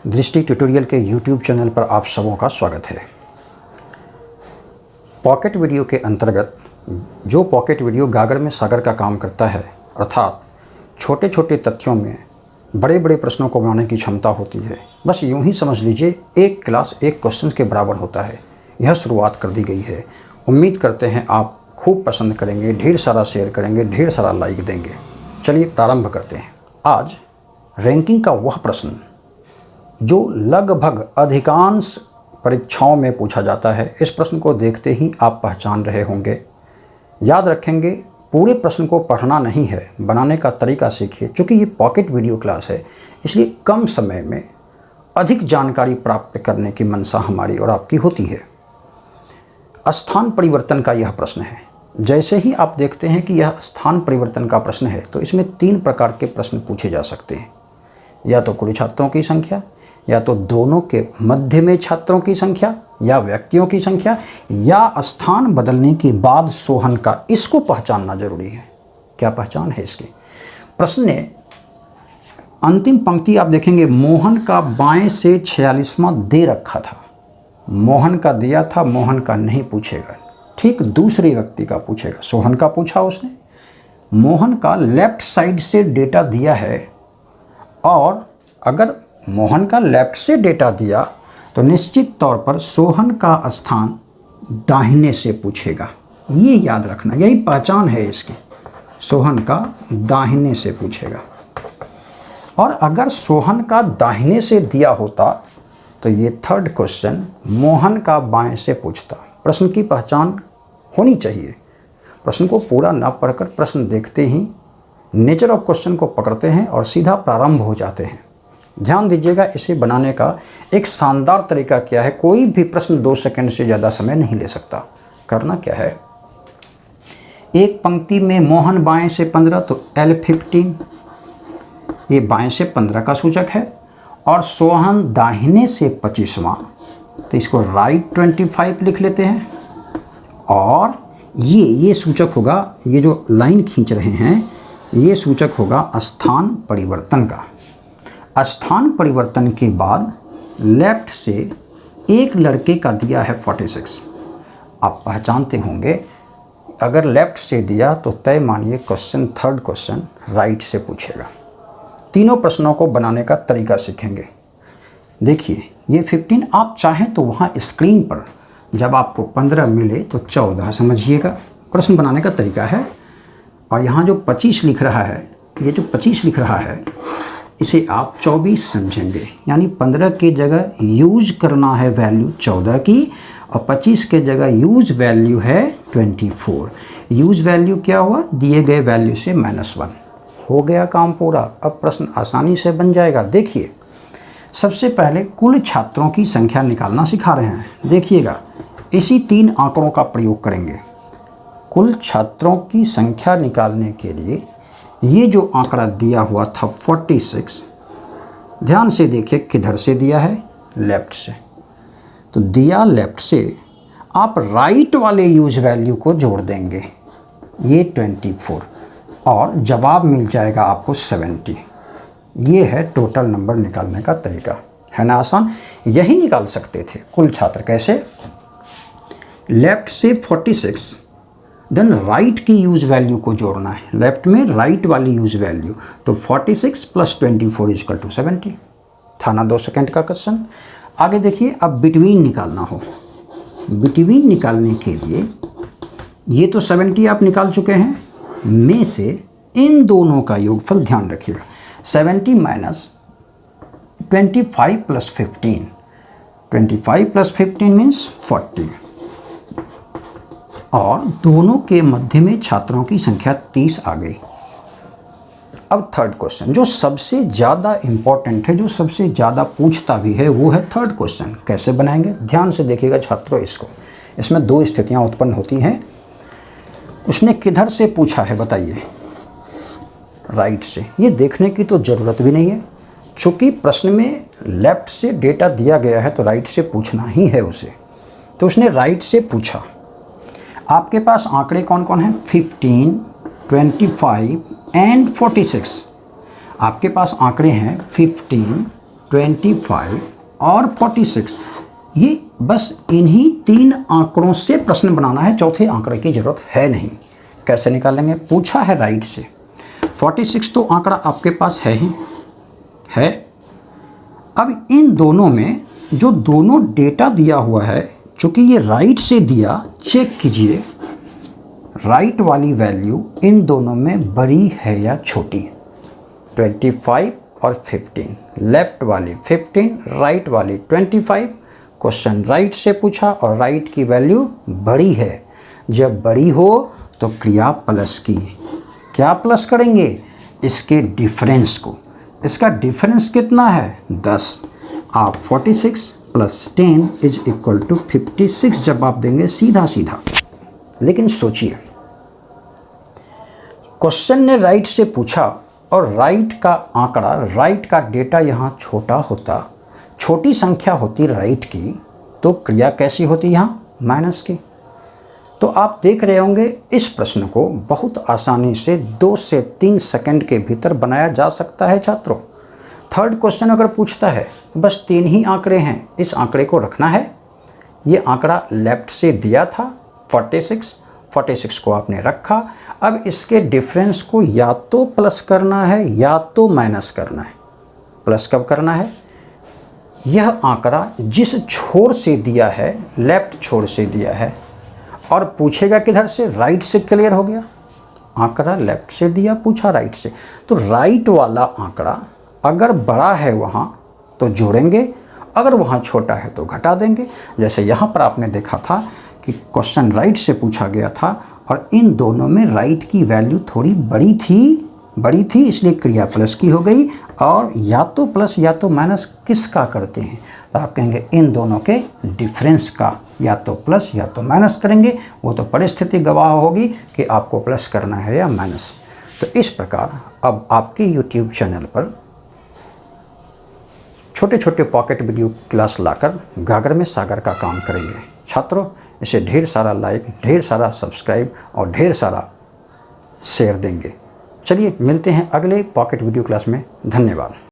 दृष्टि ट्यूटोरियल के YouTube channel पर आप सबों का स्वागत है। पॉकेट वीडियो के अंतर्गत जो पॉकेट वीडियो गागर में सागर का काम करता है, अर्थात छोटे छोटे तथ्यों में बड़े बड़े प्रश्नों को बनाने की क्षमता होती है। बस यूँ ही समझ लीजिए, एक क्लास एक क्वेश्चन के बराबर होता है। यह शुरुआत कर दी गई है। उम्मीद करते हैं आप खूब पसंद करेंगे, ढेर सारा शेयर करेंगे, ढेर सारा लाइक देंगे। चलिए प्रारंभ करते हैं। आज रैंकिंग का वह प्रश्न जो लगभग अधिकांश परीक्षाओं में पूछा जाता है, इस प्रश्न को देखते ही आप पहचान रहे होंगे। याद रखेंगे, पूरे प्रश्न को पढ़ना नहीं है, बनाने का तरीका सीखिए। चूँकि ये पॉकेट वीडियो क्लास है, इसलिए कम समय में अधिक जानकारी प्राप्त करने की मंशा हमारी और आपकी होती है। स्थान परिवर्तन का यह प्रश्न है। जैसे ही आप देखते हैं कि यह स्थान परिवर्तन का प्रश्न है, तो इसमें 3 प्रकार के प्रश्न पूछे जा सकते हैं। या तो कुल छात्रों की संख्या, या तो दोनों के मध्य में छात्रों की संख्या, या व्यक्तियों की संख्या, या स्थान बदलने के बाद सोहन का। इसको पहचानना जरूरी है। क्या पहचान है इसकी? प्रश्न ने अंतिम पंक्ति आप देखेंगे, मोहन का बाएं से 46वां दे रखा था। मोहन का दिया था, मोहन का नहीं पूछेगा, ठीक दूसरे व्यक्ति का पूछेगा। सोहन का पूछा उसने। मोहन का लेफ्ट साइड से डेटा दिया है, और अगर मोहन का लेफ्ट से डेटा दिया तो निश्चित तौर पर सोहन का स्थान दाहिने से पूछेगा। ये याद रखना, यही पहचान है इसकी। सोहन का दाहिने से पूछेगा। और अगर सोहन का दाहिने से दिया होता तो ये थर्ड क्वेश्चन मोहन का बाएं से पूछता। प्रश्न की पहचान होनी चाहिए। प्रश्न को पूरा न पढ़कर प्रश्न देखते ही नेचर ऑफ क्वेश्चन को पकड़ते हैं और सीधा प्रारंभ हो जाते हैं। ध्यान दीजिएगा, इसे बनाने का एक शानदार तरीका क्या है। कोई भी प्रश्न 2 सेकंड से ज़्यादा समय नहीं ले सकता। करना क्या है, एक पंक्ति में मोहन बाएं से 15, तो L15 ये बाएं से 15 का सूचक है, और सोहन दाहिने से 25वां, तो इसको राइट 25 लिख लेते हैं। और ये सूचक होगा, ये जो लाइन खींच रहे हैं, ये सूचक होगा स्थान परिवर्तन का। स्थान परिवर्तन के बाद लेफ्ट से एक लड़के का दिया है 46। आप पहचानते होंगे, अगर लेफ्ट से दिया तो तय मानिए क्वेश्चन, थर्ड क्वेश्चन राइट से पूछेगा। तीनों प्रश्नों को बनाने का तरीका सीखेंगे। देखिए, ये 15 आप चाहें तो वहाँ स्क्रीन पर जब आपको 15 मिले तो 14 समझिएगा। प्रश्न बनाने का तरीका है। और यहाँ जो 25 लिख रहा है, ये जो 25 लिख रहा है, इसे आप 24 समझेंगे। यानी 15 की जगह यूज करना है वैल्यू 14 की, और 25 के जगह यूज वैल्यू है 24। यूज वैल्यू क्या हुआ, दिए गए वैल्यू से -1। हो गया काम पूरा। अब प्रश्न आसानी से बन जाएगा। देखिए, सबसे पहले कुल छात्रों की संख्या निकालना सिखा रहे हैं। देखिएगा, इसी 3 आंकड़ों का प्रयोग करेंगे। कुल छात्रों की संख्या निकालने के लिए ये जो आंकड़ा दिया हुआ था 46, ध्यान से देखिए किधर से दिया है, लेफ्ट से। तो दिया लेफ्ट से, आप राइट वाले यूज वैल्यू को जोड़ देंगे, ये 24, और जवाब मिल जाएगा आपको 70। ये है टोटल नंबर निकालने का तरीका। है ना आसान? यही निकाल सकते थे कुल छात्र। कैसे? लेफ्ट से 46, देन राइट की यूज वैल्यू को जोड़ना है। लेफ्ट में राइट वाली यूज वैल्यू, तो 46 + 24 = 70। था ना 2 सेकंड का क्वेश्चन। आगे देखिए, अब बिटवीन निकालना हो। बिटवीन निकालने के लिए ये तो 70 आप निकाल चुके हैं, में से इन दोनों का योगफल ध्यान रखिएगा। 70 - 25 + 15, 25 + 15 मीन्स 40। और दोनों के मध्य में छात्रों की संख्या 30 आ गई। अब थर्ड क्वेश्चन, जो सबसे ज़्यादा इम्पॉर्टेंट है, जो सबसे ज़्यादा पूछता भी है, वो है थर्ड क्वेश्चन। कैसे बनाएंगे? ध्यान से देखिएगा छात्रों इसको। इसमें 2 स्थितियां उत्पन्न होती हैं। उसने किधर से पूछा है बताइए? राइट से। ये देखने की तो ज़रूरत भी नहीं है, चूँकि प्रश्न में लेफ्ट से डेटा दिया गया है तो राइट से पूछना ही है उसे। तो उसने राइट से पूछा। आपके पास आंकड़े कौन कौन हैं? 15, 25 एंड 46। आपके पास आंकड़े हैं 15, 25 और 46, ये बस इन्हीं 3 आंकड़ों से प्रश्न बनाना है, चौथे आंकड़े की ज़रूरत है नहीं। कैसे निकालेंगे? पूछा है राइट से। 46 तो आंकड़ा आपके पास है ही है। अब इन दोनों में जो दोनों डेटा दिया हुआ है, चूँकि ये राइट से दिया, चेक कीजिए राइट वाली वैल्यू इन दोनों में बड़ी है या छोटी। 25 और 15, लेफ्ट वाली 15, राइट वाली 25। क्वेश्चन राइट से पूछा और राइट की वैल्यू बड़ी है। जब बड़ी हो तो क्रिया प्लस की। क्या प्लस करेंगे? इसके डिफरेंस को। इसका डिफरेंस कितना है? 10। आप 46 प्लस 10 इज इक्वल टू 56 जब आप देंगे सीधा सीधा। लेकिन सोचिए, क्वेश्चन ने राइट से पूछा और राइट का आंकड़ा, राइट का डेटा यहाँ छोटा होता, छोटी संख्या होती राइट की, तो क्रिया कैसी होती यहाँ? माइनस की। तो आप देख रहे होंगे इस प्रश्न को बहुत आसानी से 2 से 3 सेकंड के भीतर बनाया जा सकता है छात्रों। थर्ड क्वेश्चन अगर पूछता है तो बस 3 ही आंकड़े हैं, इस आंकड़े को रखना है। ये आंकड़ा लेफ्ट से दिया था 46 को आपने रखा। अब इसके डिफरेंस को या तो प्लस करना है या तो माइनस करना है। प्लस कब करना है? यह आंकड़ा जिस छोर से दिया है, लेफ्ट छोर से दिया है, और पूछेगा किधर से? राइट से। क्लियर हो गया? आंकड़ा लेफ्ट से दिया, पूछा राइट से, तो राइट वाला आंकड़ा अगर बड़ा है वहाँ तो जोड़ेंगे, अगर वहाँ छोटा है तो घटा देंगे। जैसे यहाँ पर आपने देखा था कि क्वेश्चन राइट से पूछा गया था और इन दोनों में राइट की वैल्यू थोड़ी बड़ी थी, इसलिए क्रिया प्लस की हो गई। और या तो प्लस या तो माइनस किसका करते हैं? तो आप कहेंगे इन दोनों के डिफरेंस का या तो प्लस या तो माइनस करेंगे। वो तो परिस्थिति गवाह होगी कि आपको प्लस करना है या माइनस। तो इस प्रकार अब आपके YouTube चैनल पर छोटे छोटे पॉकेट वीडियो क्लास लाकर गागर में सागर का काम करेंगे। छात्रों, इसे ढेर सारा लाइक, ढेर सारा सब्सक्राइब और ढेर सारा शेयर देंगे। चलिए मिलते हैं अगले पॉकेट वीडियो क्लास में। धन्यवाद।